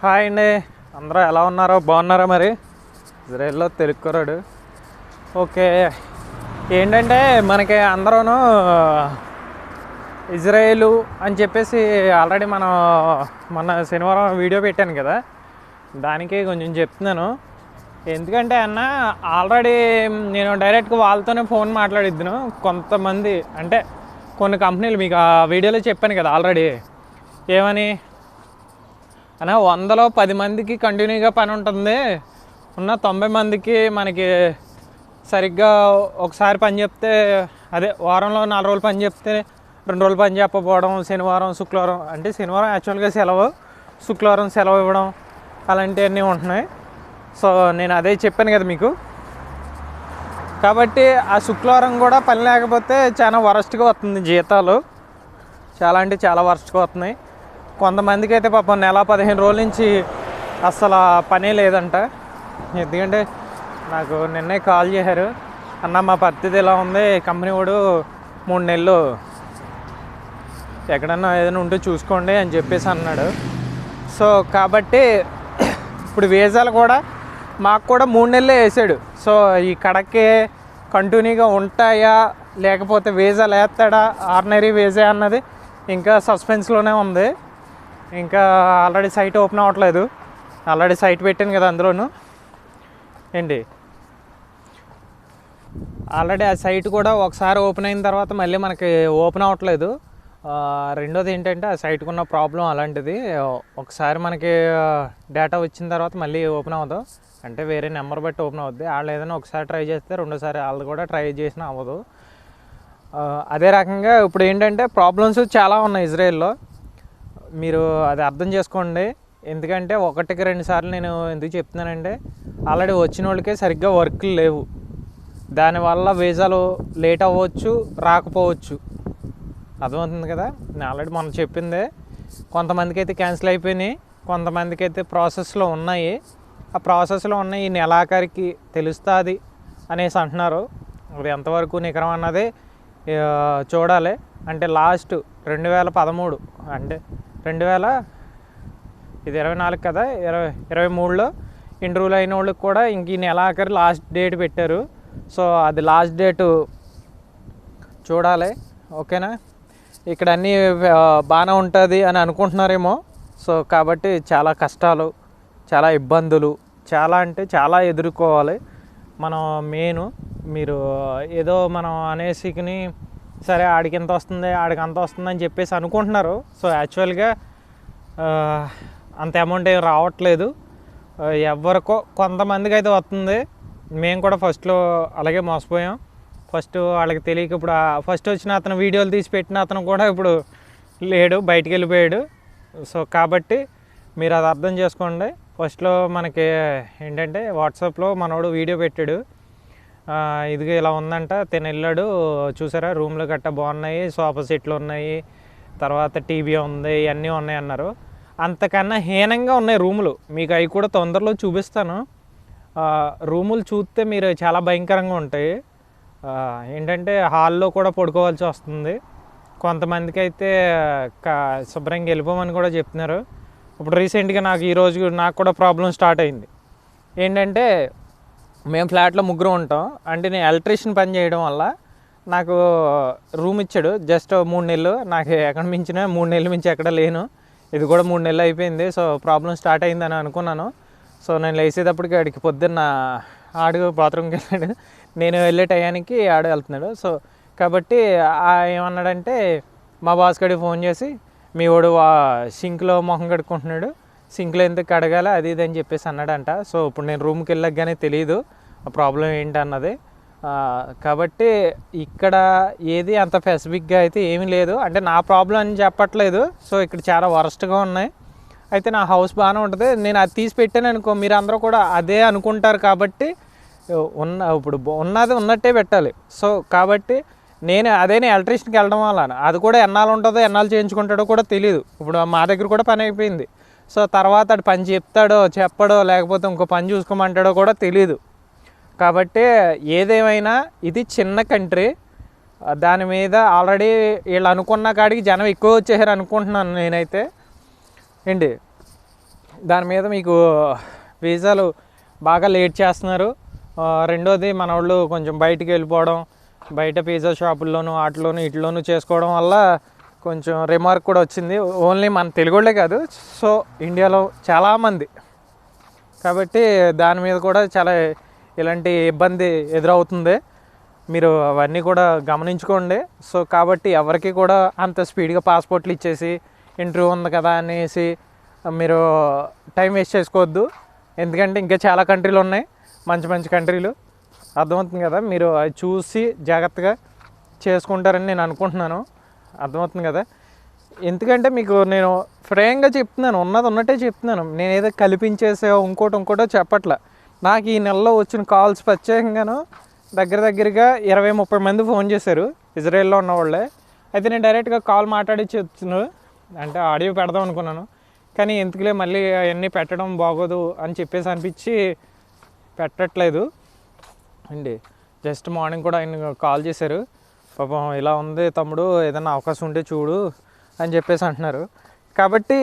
Hi అండి, అందరూ ఎలా ఉన్నారో బాగున్నారా? మరి ఇజ్రాయెల్లో తెలుగురాడు. ఓకే, ఏంటంటే మనకి అందరూ ఇజ్రాయేలు అని చెప్పేసి ఆల్రెడీ మన శనివారం వీడియో పెట్టాను కదా, దానికి కొంచెం చెప్తున్నాను. ఎందుకంటే అన్న ఆల్రెడీ నేను డైరెక్ట్గా వాళ్ళతోనే ఫోన్ మాట్లాడిద్దును. కొంతమంది అంటే కొన్ని కంపెనీలు మీకు ఆ వీడియోలో చెప్పాను కదా ఆల్రెడీ, ఏమని అన్న 100లో 10 మందికి కంటిన్యూగా పని ఉంటుంది, ఉన్న 90 మందికి మనకి సరిగ్గా ఒకసారి పని చెప్తే, అదే వారంలో 4 రోజులు పని చెప్తే 2 రోజులు పని చెప్పకపోవడం, శనివారం శుక్రవారం అంటే శనివారం యాక్చువల్గా సెలవు, శుక్రవారం సెలవు ఇవ్వడం, అలాంటివన్నీ ఉంటున్నాయి. సో నేను అదే చెప్పాను కదా మీకు. కాబట్టి ఆ శుక్రవారం కూడా పని లేకపోతే చాలా వరస్ట్గా వస్తుంది, జీతాలు చాలా అంటే చాలా వరస్ట్గా వస్తున్నాయి. కొంతమందికి అయితే పాపం నెల 15 రోజుల నుంచి అస్సలు పనే లేదంట. ఎందుకంటే నాకు నిన్నే కాల్ చేశారు, అన్న మా పరిస్థితి ఇలా ఉంది, కంపెనీ వాడు 3 నెలలు ఎక్కడన్నా ఏదైనా ఉంటే చూసుకోండి అని చెప్పేసి అన్నాడు. సో కాబట్టి ఇప్పుడు వీసాలు కూడా మాకు కూడా 3 నెలలే వేసాడు. సో ఈ కడకే కంటిన్యూగా ఉంటాయా లేకపోతే వీసాలు వేస్తాడా, ఆర్డినరీ వీసా అన్నది ఇంకా సస్పెన్స్లోనే ఉంది. ఇంకా ఆల్రెడీ సైట్ ఓపెన్ అవ్వట్లేదు. ఆల్రెడీ సైట్ పెట్టాను కదా అందులోను ఏంటి, ఆల్రెడీ ఆ సైట్ కూడా ఒకసారి ఓపెన్ అయిన తర్వాత మళ్ళీ మనకి ఓపెన్ అవ్వట్లేదు. రెండోది ఏంటంటే ఆ సైట్కి ఉన్న ప్రాబ్లం అలాంటిది, ఒకసారి మనకి డేటా వచ్చిన తర్వాత మళ్ళీ ఓపెన్ అవ్వదు, అంటే వేరే నెంబర్ బట్టి ఓపెన్ అవుద్ది. వాళ్ళు ఏదైనా ఒకసారి ట్రై చేస్తే రెండోసారి వాళ్ళు కూడా ట్రై చేసినా అవ్వదు. అదే రకంగా ఇప్పుడు ఏంటంటే ప్రాబ్లమ్స్ చాలా ఉన్నాయి ఇజ్రాయెల్లో, మీరు అది అర్థం చేసుకోండి. ఎందుకంటే 1కి 2 సార్లు నేను ఎందుకు చెప్తున్నానంటే ఆల్రెడీ వచ్చిన వాళ్ళకే సరిగ్గా వర్క్లు లేవు, దానివల్ల వీసాలు లేట్ అవ్వచ్చు, రాకపోవచ్చు. అర్థమవుతుంది కదా, నేను ఆల్రెడీ మనం చెప్పిందే. కొంతమందికి అయితే క్యాన్సిల్ అయిపోయినాయి, కొంతమందికి అయితే ప్రాసెస్లో ఉన్నాయి. ఆ ప్రాసెస్లో ఉన్న ఈ నెలాఖరికి తెలుస్తుంది అనేసి అంటున్నారు. అది ఎంతవరకు నికరం అన్నది చూడాలి. అంటే లాస్ట్ 2013 అంటే 2024 కదా, 2023లో ఇంటర్వ్యూలు అయిన వాళ్ళకి కూడా ఇంక ఈ నెలాఖరి లాస్ట్ డేట్ పెట్టారు. సో అది లాస్ట్ డేటు చూడాలి. ఓకేనా, ఇక్కడ అన్నీ బాగానే ఉంటుంది అని అనుకుంటున్నారేమో. సో కాబట్టి చాలా కష్టాలు, చాలా ఇబ్బందులు, చాలా అంటే చాలా ఎదుర్కోవాలి మనం. మీరు ఏదో మనం అనేసిని సరే ఆడికి ఎంత వస్తుంది ఆడికి అంత వస్తుంది అని చెప్పేసి అనుకుంటున్నారు. సో యాక్చువల్గా అంత అమౌంట్ ఏం రావట్లేదు, ఎవరికో కొంతమందికి అయితే వస్తుంది. మేము కూడా ఫస్ట్లో అలాగే మోసపోయాం. ఫస్ట్ వాళ్ళకి తెలియక ఇప్పుడు ఫస్ట్ వచ్చిన అతను వీడియోలు తీసి పెట్టిన అతను కూడా ఇప్పుడు లేడు, బయటికి వెళ్ళిపోయాడు. సో కాబట్టి మీరు అది అర్థం చేసుకోండి. ఫస్ట్లో మనకి ఏంటంటే వాట్సాప్లో మనోడు వీడియో పెట్టాడు, ఇదిగా ఇలా ఉందంట, తిని వెళ్ళాడు, చూసారా రూమ్లు గట్ట బాగున్నాయి, సోఫా సెట్లు ఉన్నాయి, తర్వాత టీవీ ఉంది, ఇవన్నీ ఉన్నాయి అన్నారు. అంతకన్నా హీనంగా ఉన్నాయి రూములు, మీకు అవి కూడా తొందరలో చూపిస్తాను. రూములు చూస్తే మీరు చాలా భయంకరంగా ఉంటాయి. ఏంటంటే హాల్లో కూడా పడుకోవాల్సి వస్తుంది, కొంతమందికి అయితే శుభ్రంగా వెళ్ళిపోమని కూడా చెప్తున్నారు. ఇప్పుడు రీసెంట్గా నాకు కూడా ప్రాబ్లం స్టార్ట్ అయింది. ఏంటంటే మేము ఫ్లాట్లో 3 ఉంటాం, అంటే నేను ఎలక్ట్రీషియన్ పని చేయడం వల్ల నాకు రూమ్ ఇచ్చాడు జస్ట్ 3 నెలలు. నాకు ఎక్కడ మించిన 3 నెలలు మించి ఎక్కడ లేను, ఇది కూడా 3 నెలలు అయిపోయింది. సో ప్రాబ్లం స్టార్ట్ అయిందని అనుకున్నాను. సో నేను లేచేటప్పటికి ఆడికి పొద్దున్న ఆడు బాత్రూమ్కి వెళ్ళాడు, నేను వెళ్ళే టయానికి ఆడు వెళ్తున్నాడు. సో కాబట్టి ఏమన్నాడంటే మా బాస్ గడికి ఫోన్ చేసి, మీ వాడు సింక్లో మొహం కడుక్కుంటున్నాడు, సింక్లో ఎందుకు కడగాలి అది ఇది అని చెప్పేసి అన్నాడంట. సో ఇప్పుడు నేను రూమ్కి వెళ్ళగానే తెలియదు ప్రాబ్లం ఏంటి అన్నది. కాబట్టి ఇక్కడ ఏది అంత స్పెసిఫిక్గా అయితే ఏమీ లేదు, అంటే నా ప్రాబ్లం అని చెప్పట్లేదు. సో ఇక్కడ చాలా వరస్ట్గా ఉన్నాయి. అయితే నా హౌస్ బాగానే ఉంటుంది, నేను అది తీసి పెట్టాను అనుకో, మీరు అందరూ కూడా అదే అనుకుంటారు. కాబట్టి ఇప్పుడు ఉన్నది ఉన్నట్టే పెట్టాలి. సో కాబట్టి నేను ఎలక్ట్రీషియన్కి వెళ్ళడం వల్ల అది కూడా ఎన్నాళ్ళు ఉంటుందో ఎన్నాళ్ళు చేయించుకుంటాడో కూడా తెలియదు. ఇప్పుడు మా దగ్గర కూడా పని అయిపోయింది. సో తర్వాత అది పని చెప్తాడో చెప్పడో లేకపోతే ఇంకో పని చూసుకోమంటాడో కూడా తెలియదు. కాబట్టి ఏదేమైనా ఇది చిన్న కంట్రీ, దాని మీద ఆల్రెడీ వీళ్ళు అనుకున్న కాడికి జనం ఎక్కువ వచ్చేసారు అనుకుంటున్నాను నేనైతే. ఏంటి దాని మీద మీకు వీసాలు బాగా లేట్ చేస్తున్నారు. రెండోది మన వాళ్ళు కొంచెం బయటికి వెళ్ళిపోవడం, బయట పిజ్జా షాపుల్లోనూ వీటిలోనూ చేసుకోవడం వల్ల కొంచెం రిమార్క్ కూడా వచ్చింది. ఓన్లీ మన తెలుగు వాళ్ళే కాదు, సో ఇండియాలో చాలామంది. కాబట్టి దాని మీద కూడా చాలా ఇలాంటి ఇబ్బంది ఎదురవుతుంది. మీరు అవన్నీ కూడా గమనించుకోండి. సో కాబట్టి ఎవరికి కూడా అంత స్పీడ్గా పాస్పోర్ట్లు ఇచ్చేసి ఇంటర్వ్యూ ఉంది కదా అనేసి మీరు టైం వేస్ట్ చేసుకోవద్దు. ఎందుకంటే ఇంకా చాలా కంట్రీలు ఉన్నాయి, మంచి మంచి కంట్రీలు. అర్థమవుతుంది కదా, మీరు అది చూసి జాగ్రత్తగా చేసుకుంటారని నేను అనుకుంటున్నాను. అర్థమవుతుంది కదా. ఎందుకంటే మీకు నేను ఫ్రేంగా చెప్తున్నాను, ఉన్నది ఉన్నట్టే చెప్తున్నాను. నేను ఏదో కల్పించేసే ఇంకోటో చెప్పట్లే. నాకు ఈ నెలలో వచ్చిన కాల్స్ ప్రత్యేకంగాను దగ్గరగా 20-30 మంది ఫోన్ చేశారు, ఇజ్రాయెల్లో ఉన్న వాళ్ళే. అయితే నేను డైరెక్ట్గా కాల్ మాట్లాడి చెప్తున్నాను, అంటే ఆడియో పెడదాం అనుకున్నాను. కానీ ఎందుకులే మళ్ళీ అవన్నీ పెట్టడం బాగోదు అని చెప్పేసి అనిపించి పెట్టట్లేదు అండి. జస్ట్ మార్నింగ్ కూడా ఆయన కాల్ చేశారు, పాపం ఇలా ఉంది తమ్ముడు, ఏదైనా అవకాశం ఉంటే చూడు అని చెప్పేసి అంటున్నారు. కాబట్టి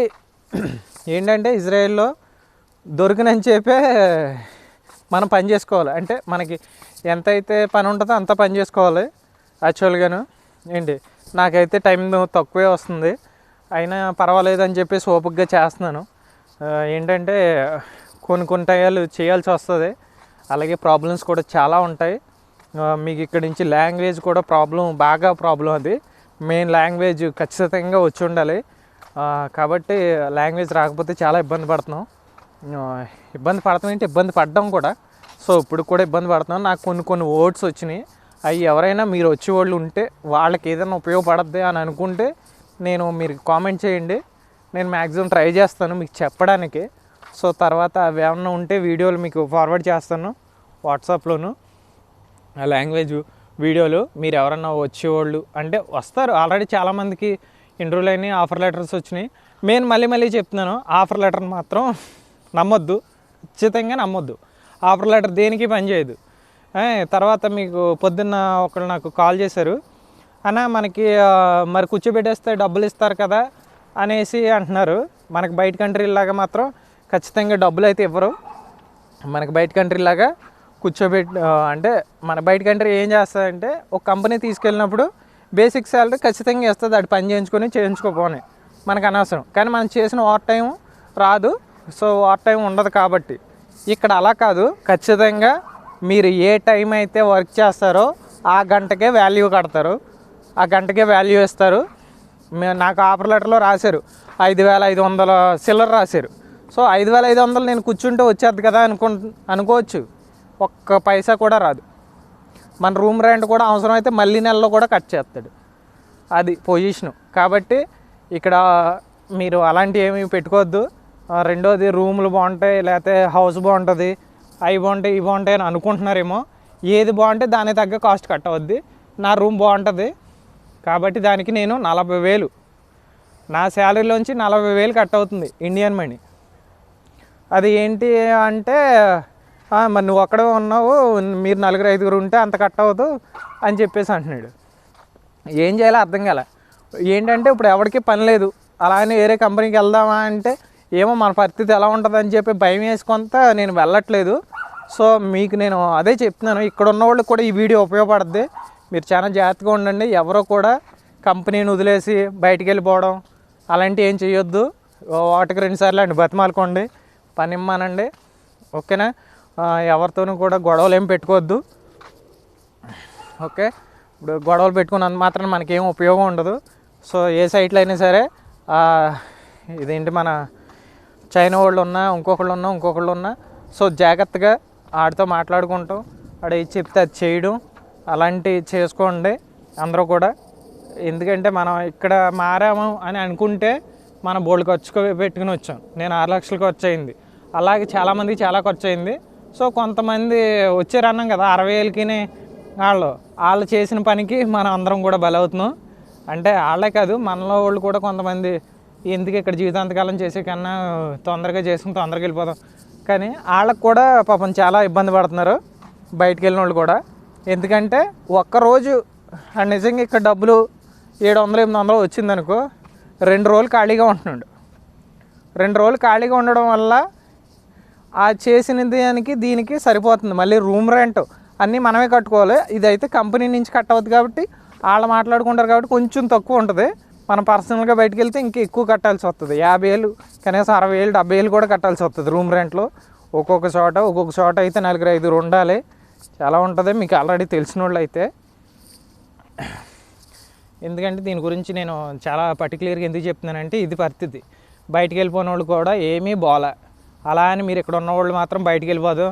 ఏంటంటే ఇజ్రాయెల్లో దొరికినని చెప్పే మనం పని చేసుకోవాలి. అంటే మనకి ఎంతైతే పని ఉంటుందో అంత పని చేసుకోవాలి యాక్చువల్గాను. ఏంటి నాకైతే టైం తక్కువే వస్తుంది, అయినా పర్వాలేదు అని చెప్పేసి ఓపికగా చేస్తున్నాను. ఏంటంటే కొన్ని టైలు చేయాల్సి వస్తుంది, అలాగే ప్రాబ్లమ్స్ కూడా చాలా ఉంటాయి. మీకు ఇక్కడి నుంచి లాంగ్వేజ్ కూడా బాగా ప్రాబ్లం. అది మెయిన్ లాంగ్వేజ్ ఖచ్చితంగా వచ్చి ఉండాలి. కాబట్టి లాంగ్వేజ్ రాకపోతే చాలా ఇబ్బంది పడుతున్నాం. ఇబ్బంది పడ్డాం కూడా. సో ఇప్పుడు కూడా ఇబ్బంది పడుతున్నాం. నాకు కొన్ని వర్డ్స్ వచ్చినాయి, అవి ఎవరైనా మీరు వచ్చేవాళ్ళు ఉంటే వాళ్ళకి ఏదైనా ఉపయోగపడద్ది అని అనుకుంటే మీరు కామెంట్ చేయండి, నేను మ్యాక్సిమం ట్రై చేస్తాను మీకు చెప్పడానికి. సో తర్వాత అవి ఏమన్నా ఉంటే వీడియోలు మీకు ఫార్వర్డ్ చేస్తాను వాట్సాప్లోను, ఆ లాంగ్వేజ్ వీడియోలు. మీరు ఎవరన్నా వచ్చేవాళ్ళు అంటే వస్తారు, ఆల్రెడీ చాలామందికి ఇంటర్వ్యూలు అయినాయి, ఆఫర్ లెటర్స్ వచ్చినాయి. నేను మళ్ళీ చెప్తున్నాను, ఆఫర్ లెటర్ మాత్రం నమ్మొద్దు, ఖచ్చితంగా నమ్మొద్దు. ఆఫర్ లెటర్ దేనికి పనిచేయదు. తర్వాత మీకు పొద్దున్న ఒకళ్ళు నాకు కాల్ చేశారు, అన్న మనకి మరి కూర్చోబెట్టేస్తే డబ్బులు ఇస్తారు కదా అనేసి అంటున్నారు. మనకి బయట కంట్రీలాగా మాత్రం ఖచ్చితంగా డబ్బులు అయితే ఇవ్వరు. మనకి బయట కంట్రీలాగా అంటే మన బయట కంట్రీ ఏం చేస్తుందంటే ఒక కంపెనీ తీసుకెళ్ళినప్పుడు బేసిక్ శాలరీ ఖచ్చితంగా ఇస్తుంది, అది పని చేయించుకోపోని మనకు అనవసరం. కానీ మనం చేసిన ఓవర్ టైం రాదు, సో ఓవర్ టైం ఉండదు. కాబట్టి ఇక్కడ అలా కాదు, ఖచ్చితంగా మీరు ఏ టైం అయితే వర్క్ చేస్తారో ఆ గంటకే వాల్యూ కడతారు, ఆ గంటకే వాల్యూ ఇస్తారు. నాకు ఆఫర్ లెటర్లో రాశారు 5,500 చిల్లర రాశారు. సో 5,500 నేను కూర్చుంటే వచ్చేది కదా అనుకోవచ్చు, ఒక్క పైసా కూడా రాదు. మన రూమ్ రెంట్ కూడా అవసరమైతే మళ్ళీ నెలలో కూడా కట్ చేస్తాడు, అది పొజిషను. కాబట్టి ఇక్కడ మీరు అలాంటి ఏమీ పెట్టుకోవద్దు. రెండోది రూములు బాగుంటాయి, లేకపోతే హౌస్ బాగుంటుంది, అవి బాగుంటాయి ఇవి బాగుంటాయి అని అనుకుంటున్నారేమో. ఏది బాగుంటే దానికి తగ్గ కాస్ట్ కట్ అవుద్ది. నా రూమ్ బాగుంటుంది కాబట్టి దానికి నేను 40,000 నా శాలరీలోంచి 40,000 కట్ అవుతుంది ఇండియన్ మనీ. అది ఏంటి అంటే మరి నువ్వు అక్కడే ఉన్నావు, మీరు 4-5 ఉంటే అంత కట్ అవ్వదు అని చెప్పేసి అంటున్నాడు. ఏం చేయాలో అర్థం కాల. ఏంటంటే ఇప్పుడు ఎవరికి పని లేదు, అలానే వేరే కంపెనీకి వెళ్దామా అంటే ఏమో మన పరిస్థితి ఎలా ఉంటుంది అని చెప్పి భయం వేసుకొంత నేను వెళ్ళట్లేదు. సో మీకు నేను అదే చెప్తున్నాను, ఇక్కడ ఉన్న వాళ్ళకి కూడా ఈ వీడియో ఉపయోగపడుద్ది. మీరు చాలా జాగ్రత్తగా ఉండండి. ఎవరో కూడా కంపెనీని వదిలేసి బయటికి వెళ్ళిపోవడం అలాంటివి ఏం చేయొద్దు. వాటికి 2 సార్లు అండి బతిమాలుకోండి, పని ఇమ్మానండి, ఓకేనా. ఎవరితోనూ కూడా గొడవలు ఏం పెట్టుకోవద్దు, ఓకే. ఇప్పుడు గొడవలు పెట్టుకున్నంత మాత్రం మనకేం ఉపయోగం ఉండదు. సో ఏ సైట్లో అయినా సరే ఇదేంటి మన చైనా వాళ్ళు ఇంకొకళ్ళు ఉన్నా సో జాగ్రత్తగా ఆడితో మాట్లాడుకుంటాం, ఆడ చెప్తే అది చేయడం అలాంటివి చేసుకోండి అందరూ కూడా. ఎందుకంటే మనం ఇక్కడ మారాము అని అనుకుంటే మన బోల్డ్ ఖర్చు పెట్టుకుని వచ్చాం. నేను 6 లక్షలు ఖర్చు అయింది, అలాగే చాలామందికి చాలా ఖర్చు అయింది. సో కొంతమంది వచ్చారన్నాం కదా 60,000కి, వాళ్ళు చేసిన పనికి మనం అందరం కూడా బలవుతున్నాం. అంటే వాళ్ళే కాదు మనలో వాళ్ళు కూడా కొంతమంది ఎందుకు ఇక్కడ జీవితాంతకాలం చేసే కన్నా తొందరగా చేసుకుని తొందరగా వెళ్ళిపోతాం. కానీ వాళ్ళకు కూడా పాపం చాలా ఇబ్బంది పడుతున్నారు బయటికి వెళ్ళిన వాళ్ళు కూడా. ఎందుకంటే ఒక్కరోజు నిజంగా ఇక్కడ డబ్బులు 700-800 వచ్చిందనుకో, 2 రోజులు ఖాళీగా ఉంటున్నాడు. 2 రోజులు ఖాళీగా ఉండడం వల్ల ఆ చేసిన దానికి దీనికి సరిపోతుంది. మళ్ళీ రూమ్ రెంట్ అన్నీ మనమే కట్టుకోవాలి. ఇదైతే కంపెనీ నుంచి కట్ అవుతుంది కాబట్టి వాళ్ళు మాట్లాడుకుంటారు కాబట్టి కొంచెం తక్కువ ఉంటుంది. మనం పర్సనల్గా బయటికి వెళ్తే ఇంకా ఎక్కువ కట్టాల్సి వస్తుంది. 50,000 కనీసం 60,000 70,000 కూడా కట్టాల్సి వస్తుంది రూమ్ రెంట్లో. ఒక్కొక్క చోట అయితే 4-5 ఉండాలి. చాలా ఉంటుంది, మీకు ఆల్రెడీ తెలిసిన వాళ్ళు అయితే. ఎందుకంటే దీని గురించి నేను చాలా పర్టికులర్గా ఎందుకు చెప్తున్నానంటే ఇది పరిస్థితి. బయటికి వెళ్ళిపోయిన వాళ్ళు కూడా ఏమీ బాలే. అలా అని మీరు ఇక్కడ ఉన్నవాళ్ళు మాత్రం బయటికి వెళ్ళిపోదు.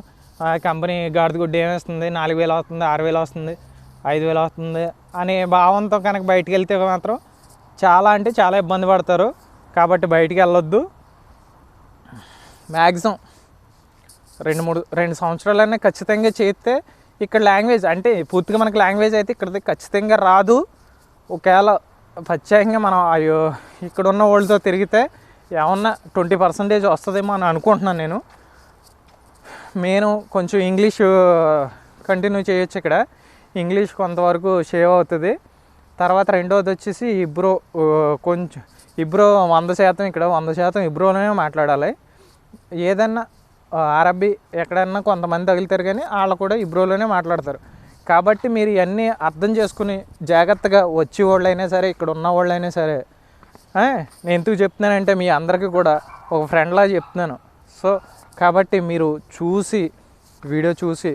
కంపెనీ గాడిద గుడ్డ ఏమేస్తుంది, 4,000 వస్తుంది, 6,000 వస్తుంది, 5,000 వస్తుంది అనే భావంతో కనుక బయటికి వెళ్తే మాత్రం చాలా అంటే చాలా ఇబ్బంది పడతారు. కాబట్టి బయటికి వెళ్ళొద్దు. మ్యాక్సిమం 2 సంవత్సరాలైనా ఖచ్చితంగా చేస్తే ఇక్కడ లాంగ్వేజ్ అంటే పూర్తిగా మనకి లాంగ్వేజ్ అయితే ఇక్కడ ఖచ్చితంగా రాదు. ఒకవేళ ప్రత్యేకంగా మనం అయ్యో ఇక్కడ ఉన్న వాళ్ళతో తిరిగితే ఏమన్నా 20% వస్తుందేమో అని అనుకుంటున్నాను నేను. కొంచెం ఇంగ్లీష్ కంటిన్యూ చేయొచ్చు. ఇక్కడ ఇంగ్లీష్ కొంతవరకు షేవ్ అవుతుంది. తర్వాత రెండోది వచ్చేసి కొంచెం 100% ఇక్కడ 100% ఇబ్రోనే మాట్లాడాలి. ఏదన్నా అరబీ ఎక్కడన్నా కొంతమంది తగులుతారు కానీ వాళ్ళు కూడా ఇబ్రోలోనే మాట్లాడతారు. కాబట్టి మీరు ఇవన్నీ అర్థం చేసుకుని జాగ్రత్తగా వచ్చే వాళ్ళైనా సరే ఇక్కడ ఉన్న వాళ్ళైనా సరే, నేను ఎందుకు చెప్తున్నానంటే మీ అందరికీ కూడా ఒక ఫ్రెండ్లా చెప్తున్నాను. సో కాబట్టి మీరు వీడియో చూసి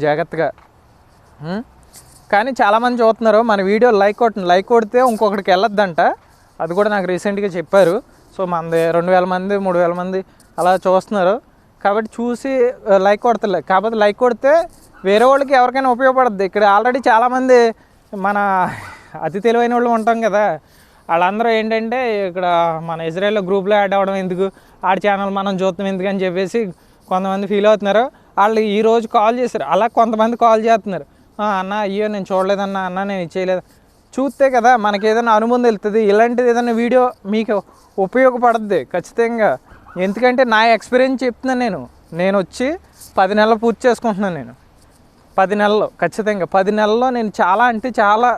జాగ్రత్తగా. కానీ చాలామంది చూస్తున్నారు మన వీడియో లైక్ కొడితే ఇంకొకటికి వెళ్ళొద్దంట. అది కూడా నాకు రీసెంట్గా చెప్పారు. సో మనది 2,000 మంది 3,000 మంది అలా చూస్తున్నారు. కాబట్టి చూసి లైక్ కొడతలేదు. కాకపోతే లైక్ కొడితే వేరే వాళ్ళకి ఎవరికైనా ఉపయోగపడుద్ది. ఇక్కడ ఆల్రెడీ చాలామంది మన అతి తెలివైన వాళ్ళు ఉంటాం కదా, వాళ్ళందరూ ఏంటంటే ఇక్కడ మన ఇజ్రాయెల్లో గ్రూప్లో యాడ్ అవ్వడం ఎందుకు, ఆడి ఛానల్ మనం చూస్తాం ఎందుకు అని చెప్పేసి కొంతమంది ఫీల్ అవుతున్నారు. వాళ్ళు ఈరోజు కాల్ చేశారు, అలా కొంతమంది కాల్ చేస్తున్నారు. అన్న అయ్యో నేను చూడలేదన్నా, అన్న నేను ఇచ్చేయలేదు. చూస్తే కదా మనకి ఏదైనా అనుభవం తెలుస్తుంది. ఇలాంటిది ఏదైనా వీడియో మీకు ఉపయోగపడుద్ది ఖచ్చితంగా. ఎందుకంటే నా ఎక్స్పీరియన్స్ చెప్తున్నాను. నేను వచ్చి 10 నెలలు పూర్తి చేసుకుంటున్నాను. నేను 10 నెలల్లో ఖచ్చితంగా 10 నెలల్లో నేను చాలా అంటే చాలా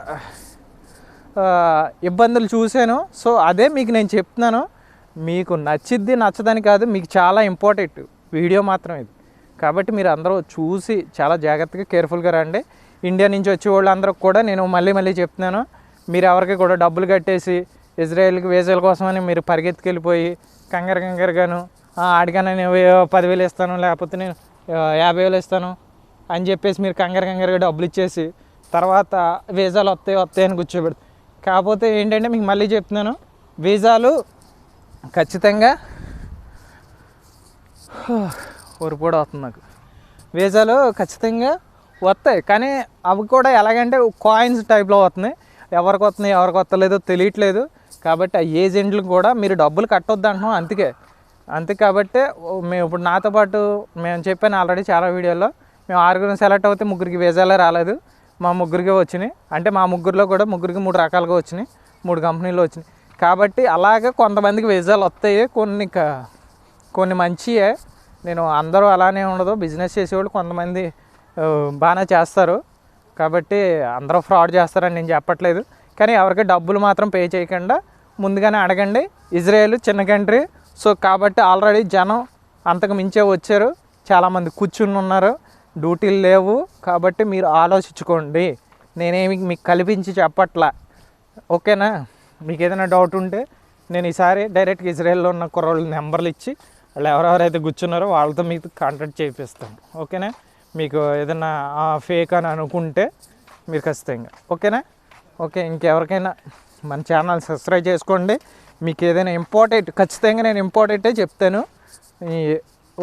ఇబ్బందులు చూశాను. సో అదే మీకు నేను చెప్తున్నాను. మీకు నచ్చిద్ది నచ్చదని కాదు, మీకు చాలా ఇంపార్టెంట్ వీడియో మాత్రం ఇది. కాబట్టి మీరు అందరూ చూసి చాలా జాగ్రత్తగా కేర్ఫుల్గా రండి. ఇండియా నుంచి వచ్చే వాళ్ళందరూ కూడా నేను మళ్ళీ చెప్తున్నాను, మీరు ఎవరికి కూడా డబ్బులు కట్టేసి ఇజ్రాయెల్కి వీసాల కోసమని మీరు పరిగెత్తుకెళ్ళిపోయి కంగారుగాను ఆడికన్నా నేను 10,000 ఇస్తాను లేకపోతే నేను 50,000 ఇస్తాను అని చెప్పేసి మీరు కంగారుగా డబ్బులు ఇచ్చేసి తర్వాత వీసాలు వస్తాయి అని కూర్చోబెడతారు. కాకపోతే ఏంటంటే మీకు మళ్ళీ చెప్తున్నాను, వీసాలు ఖచ్చితంగా ఒరిపోవడం అవుతుంది నాకు. వీసాలు ఖచ్చితంగా వస్తాయి, కానీ అవి కూడా ఎలాగంటే కాయిన్స్ టైప్లో వస్తున్నాయి. ఎవరికి వస్తలేదో తెలియట్లేదు. కాబట్టి ఆ ఏజెంట్లకు కూడా మీరు డబ్బులు కట్టొద్దు అంటున్నాం. అంతే కాబట్టి మేము ఇప్పుడు నాతో పాటు మేము చెప్పాను ఆల్రెడీ చాలా వీడియోలో, మేము 6 సెలెక్ట్ అవుతే 3 వీసాలే రాలేదు, మా 3 వచ్చినాయి. అంటే మా ముగ్గురులో కూడా 3 రకాలుగా వచ్చినాయి, 3 కంపెనీలు వచ్చినాయి. కాబట్టి అలాగే కొంతమందికి వీసాలు వస్తాయి, కొన్ని మంచియే. నేను అందరూ అలానే ఉండదు, బిజినెస్ చేసేవాళ్ళు కొంతమంది బాగానే చేస్తారు. కాబట్టి అందరూ ఫ్రాడ్ చేస్తారని నేను చెప్పట్లేదు, కానీ ఎవరికి డబ్బులు మాత్రం పే చేయకుండా ముందుగానే అడగండి. ఇజ్రాయెల్ చిన్న కంట్రీ, సో కాబట్టి ఆల్రెడీ జనం అంతకు మించే వచ్చారు, చాలామంది కూర్చుని ఉన్నారు, డ్యూటీలు లేవు. కాబట్టి మీరు ఆలోచించుకోండి, నేనేమి మీకు కల్పించి చెప్పట్లా. ఓకేనా? మీకు ఏదైనా డౌట్ ఉంటే నేను ఈసారి డైరెక్ట్గా ఇజ్రాయెల్లో ఉన్న కుర్రోళ్ళ నెంబర్లు ఇచ్చి వాళ్ళు ఎవరెవరైతే కూర్చున్నారో వాళ్ళతో మీకు కాంటాక్ట్ చేయిస్తాను. ఓకేనా? మీకు ఏదైనా ఫేక్ అని అనుకుంటే మీరు ఖచ్చితంగా. ఓకేనా? ఓకే, ఇంకెవరికైనా మన ఛానల్ సబ్స్క్రైబ్ చేసుకోండి. మీకు ఏదైనా ఇంపార్టెంట్ ఖచ్చితంగా నేను ఇంపార్టెంటే చెప్తాను.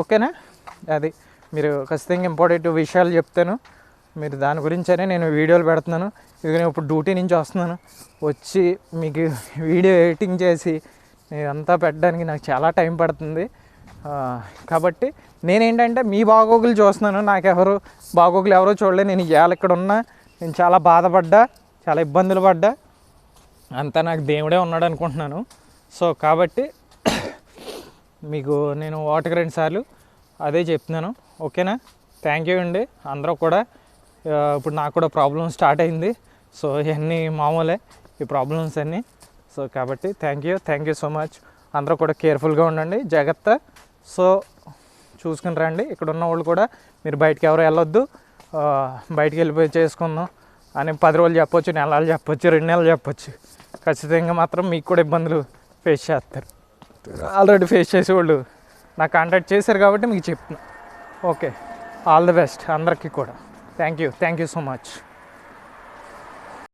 ఓకేనా? అది మీరు ఖచ్చితంగా ఇంపార్టెంట్ విషయాలు చెప్తాను. మీరు దాని గురించనే నేను వీడియోలు పెడుతున్నాను. ఇదిగో ఇప్పుడు డ్యూటీ నుంచి వస్తున్నాను, వచ్చి మీకు వీడియో ఎడిటింగ్ చేసి ఇదంతా పెట్టడానికి నాకు చాలా టైం పడుతుంది. కాబట్టి నేనేంటంటే మీ బాగోగులు చూస్తున్నాను, నాకెవరు బాగోగులు ఎవరో చూడలే. నేను ఇవాళ ఇక్కడ ఉన్నా, నేను చాలా బాధపడ్డా, చాలా ఇబ్బందులు పడ్డా, అంతా నాకు దేవుడే ఉన్నాడు అనుకుంటున్నాను. సో కాబట్టి మీకు నేను 1-2 సార్లు అదే చెప్తున్నాను. ఓకేనా? థ్యాంక్ యూ అండి అందరూ కూడా. ఇప్పుడు నాకు కూడా ప్రాబ్లమ్ స్టార్ట్ అయింది. సో ఇవన్నీ మామూలే ఈ ప్రాబ్లమ్స్ అన్నీ. సో కాబట్టి థ్యాంక్ యూ సో మచ్. అందరూ కూడా కేర్ఫుల్గా ఉండండి, జాగ్రత్త. సో చూసుకుని రండి. ఇక్కడ ఉన్న వాళ్ళు కూడా మీరు బయటికి ఎవరు వెళ్ళొద్దు, బయటికి వెళ్ళిపోయి చేసుకుందాం అని 10 రోజులు చెప్పొచ్చు, నెలలు చెప్పొచ్చు, 2 నెలలు చెప్పొచ్చు. ఖచ్చితంగా మాత్రం మీకు కూడా ఇబ్బందులు ఫేస్ చేస్తారు. ఆల్రెడీ ఫేస్ చేసేవాళ్ళు నాకు కాంటాక్ట్ చేశారు కాబట్టి మీకు చెప్తున్నా. ఓకే, ఆల్ ది బెస్ట్ అందరికీ కూడా. Thank you so much.